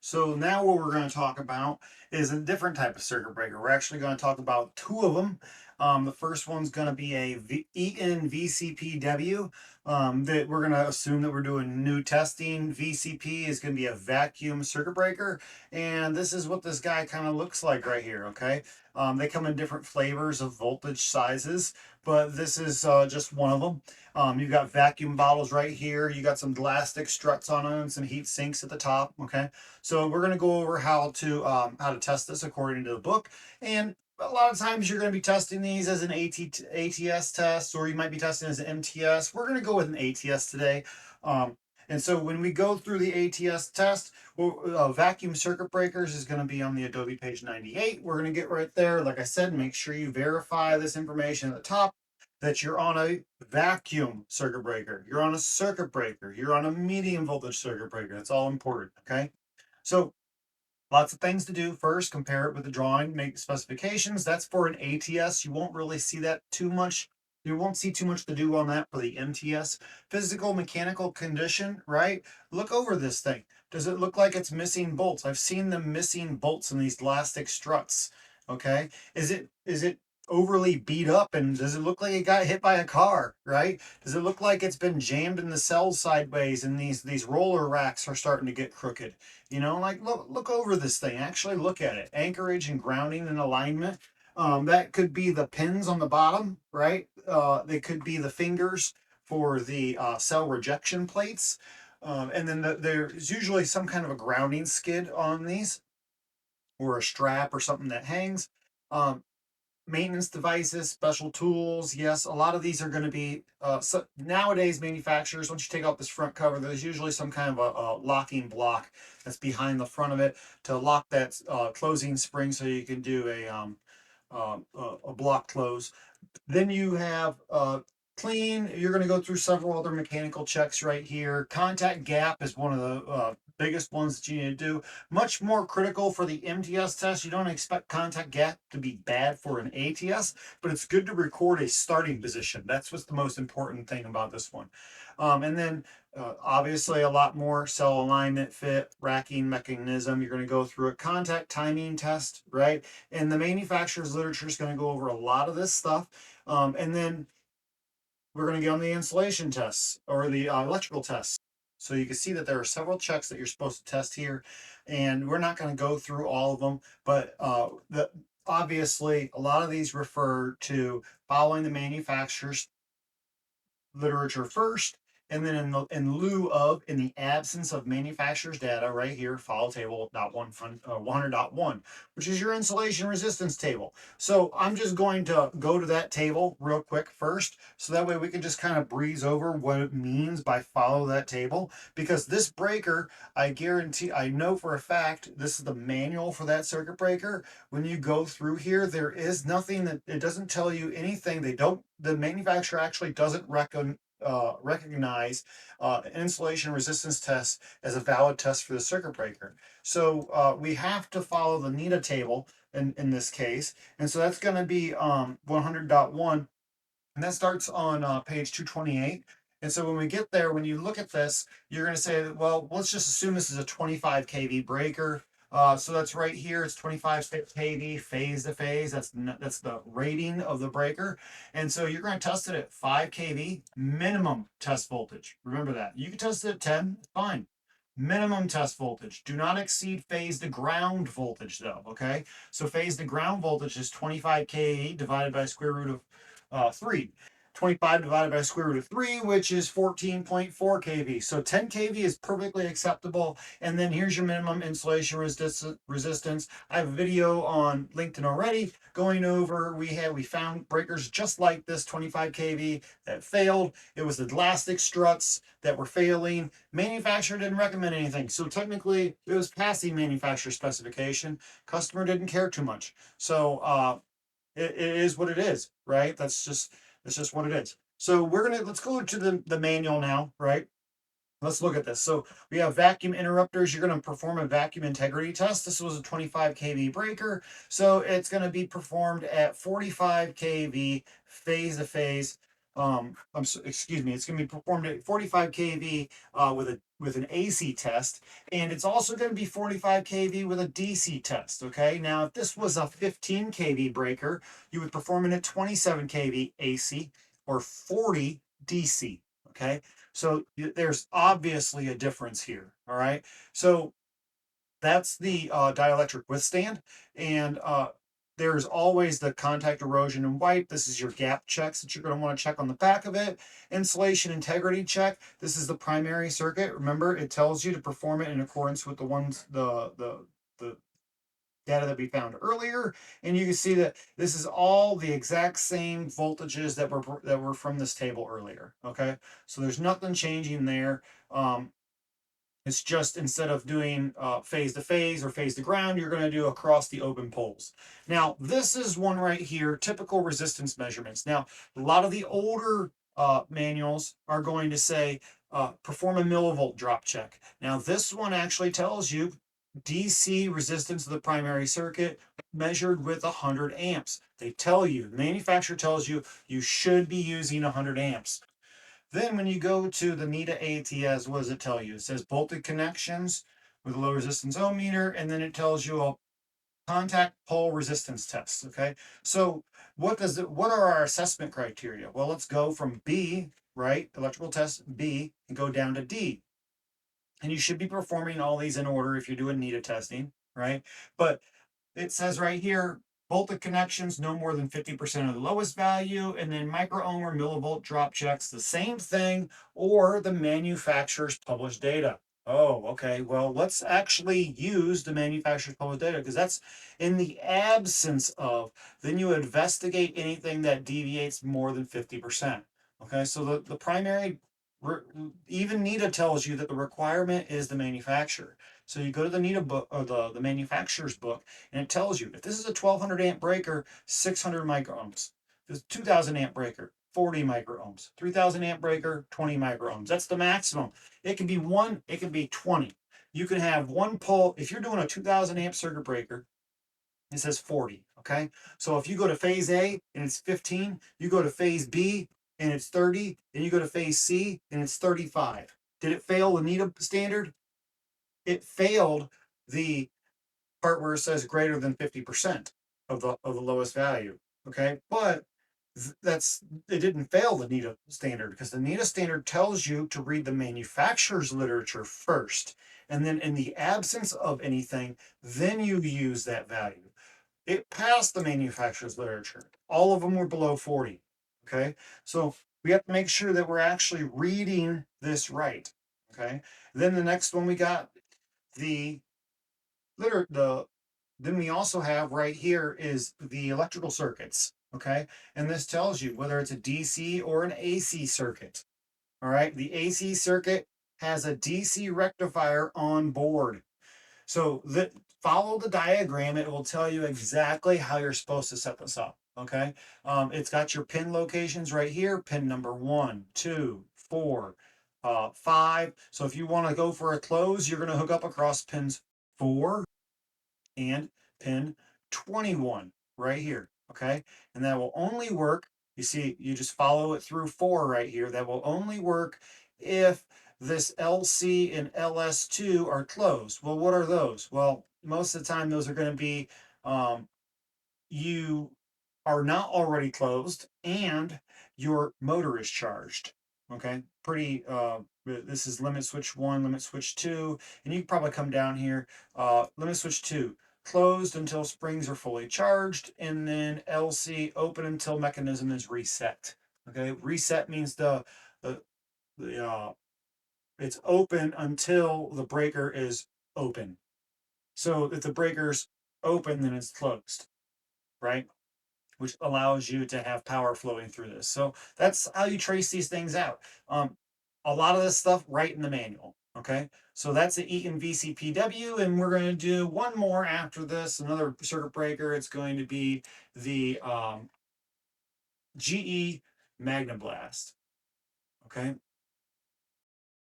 So now what we're going to talk about is a different type of circuit breaker. We're actually going to talk about two of them. The first one's going to be a Eaton VCP-W. That we're going to assume that we're doing new testing. VCP is going to be a vacuum circuit breaker, and this is what this guy kind of looks like right here. Okay, they come in different flavors of voltage sizes, but this is just one of them. You've got vacuum bottles right here. You got some elastic struts on them, some heat sinks at the top. Okay, so we're going to go over how to test this according to the book. And a lot of times you're going to be testing these as an ATS test, or you might be testing as an MTS. We're going to go with an ATS today. And so when we go through the ATS test, vacuum circuit breakers is going to be on the Adobe page 98. We're going to get right there. Like I said, make sure you verify this information at the top that you're on a vacuum circuit breaker, you're on a circuit breaker, you're on a medium voltage circuit breaker. That's all important. Okay. So lots of things to do. First, compare it with the drawing, make specifications. That's for an ATS. You won't really see that too much. You won't see too much to do on that for the MTS. Physical mechanical condition, right? Look over this thing. Does it look like it's missing bolts? I've seen them missing bolts in these elastic struts. Okay. Is it overly beat up, and does it look like it got hit by a car, right? Does it look like it's been jammed in the cells sideways and these roller racks are starting to get crooked? Like look over this thing. Actually look at it. Anchorage and grounding and alignment. That could be the pins on the bottom, right? They could be the fingers for the cell rejection plates. And then there's usually some kind of a grounding skid on these, or a strap or something that hangs. Um, Maintenance devices, special tools. Yes, a lot of these are going to be so nowadays manufacturers. Once you take off this front cover, there's usually some kind of a locking block that's behind the front of it to lock that closing spring, so you can do a block close. Then you have clean. You're going to go through several other mechanical checks right here. Contact gap is one of the biggest ones that you need to do. Much more critical for the MTS test. You don't expect contact gap to be bad for an ATS, but it's good to record a starting position. That's what's the most important thing about this one. And then obviously a lot more cell alignment, fit, racking mechanism. You're going to go through a contact timing test, right? And the manufacturer's literature is going to go over a lot of this stuff. And then we're going to get on the insulation tests, or the electrical tests. So you can see that there are several checks that you're supposed to test here, and we're not going to go through all of them, but obviously a lot of these refer to following the manufacturer's literature first, and then in lieu of, in the absence of manufacturer's data, right here, follow table 100.1, which is your insulation resistance table. So I'm just going to go to that table real quick first, so that way we can just kind of breeze over what it means by follow that table. Because this breaker, I guarantee, I know for a fact, this is the manual for that circuit breaker. When you go through here, there is nothing that, it doesn't tell you anything. The manufacturer actually doesn't recognize an insulation resistance test as a valid test for the circuit breaker. So we have to follow the NETA table in this case. And so that's going to be 100.1, and that starts on page 228. And so when we get there, when you look at this, you're going to say, well, let's just assume this is a 25 kV breaker. So that's right here. It's 25 kV phase to phase. That's the rating of the breaker. And so you're going to test it at 5 kV minimum test voltage. Remember that. You can test it at 10, fine. Minimum test voltage. Do not exceed phase to ground voltage, though. Okay. So phase to ground voltage is 25 kV divided by square root of 3. 25 divided by square root of 3, which is 14.4 kV. So 10 kV is perfectly acceptable. And then here's your minimum insulation resistance. I have a video on LinkedIn already going over, we found breakers just like this 25 kV that failed. It was the elastic struts that were failing. Manufacturer didn't recommend anything. So technically it was passing manufacturer specification. Customer didn't care too much. So it is what it is, right? That's just what it is. So let's go to the manual now, right? Let's look at this. So we have vacuum interrupters. You're going to perform a vacuum integrity test. This was a 25 kV breaker. So it's going to be performed at 45 kV phase to phase. excuse me, it's going to be performed at 45 kV with an AC test, and it's also going to be 45 kV with a DC test. Okay, now if this was a 15 kV breaker, you would perform it at 27 kV AC or 40 DC. Okay, so there's obviously a difference here. All right, so that's the dielectric withstand, and there's always the contact erosion and wipe. This is your gap checks that you're going to want to check on the back of it. Insulation integrity check. This is the primary circuit. Remember, it tells you to perform it in accordance with the data that we found earlier, and you can see that this is all the exact same voltages that were from this table earlier. Okay, so there's nothing changing there. It's just instead of doing phase to phase or phase to ground, you're going to do across the open poles. Now, this is one right here, typical resistance measurements. Now, a lot of the older manuals are going to say perform a millivolt drop check. Now, this one actually tells you DC resistance of the primary circuit measured with 100 amps. They tell you, the manufacturer tells you, you should be using 100 amps. Then when you go to the NETA ATS, what does it tell you? It says bolted connections with a low resistance ohm meter, and then it tells you a contact pole resistance test. Okay, so what are our assessment criteria? Well, let's go from B, right, electrical test B, and go down to D. And you should be performing all these in order if you're doing NETA testing, right? But it says right here, voltage connections no more than 50% of the lowest value, and then micro ohm or millivolt drop checks, the same thing, or the manufacturer's published data. Oh, okay. Well, let's actually use the manufacturer's published data because that's in the absence of, then you investigate anything that deviates more than 50%. Okay, so the primary, even NETA tells you that the requirement is the manufacturer. So you go to the NETA book or the manufacturer's book, and it tells you if this is a 1200 amp breaker, 600 microohms. If it's a 2000 amp breaker, 40 microohms. 3000 amp breaker, 20 microohms. That's the maximum. It can be one, it can be 20. You can have one pole. If you're doing a 2000 amp circuit breaker, it says 40. Okay. So if you go to phase A and it's 15, you go to phase B and it's 30, and you go to phase C and it's 35. Did it fail the NETA standard? It failed the part where it says greater than 50% of the lowest value. Okay, but that's it didn't fail the NETA standard because the NETA standard tells you to read the manufacturer's literature first, and then in the absence of anything, then you use that value. It passed the manufacturer's literature. All of them were below 40. Okay, so we have to make sure that we're actually reading this right. Okay, then the next one we got the liter the then we also have right here is the electrical circuits. Okay, and this tells you whether it's a DC or an AC circuit. All right, the AC circuit has a DC rectifier on board. So follow the diagram. It will tell you exactly how you're supposed to set this up. Okay, it's got your pin locations right here. Pin number 1, 2, 4, 5. So if you want to go for a close, you're going to hook up across pins 4 and pin 21 right here. Okay, and that will only work. You see, you just follow it through 4 right here. That will only work if this LC and LS2 are closed. Well, what are those? Well, most of the time those are going to be you are not already closed and your motor is charged. Okay, pretty this is limit switch 1, limit switch 2, and you can probably come down here. Limit switch 2 closed until springs are fully charged, and then LC open until mechanism is reset. Okay, reset means the, the it's open until the breaker is open. So if the breaker's open, then it's closed, right? Which allows you to have power flowing through this. So that's how you trace these things out. A lot of this stuff right in the manual. Okay, so that's the Eaton VCP-W, and we're going to do one more after this, another circuit breaker. It's going to be the GE Magneblast. Okay,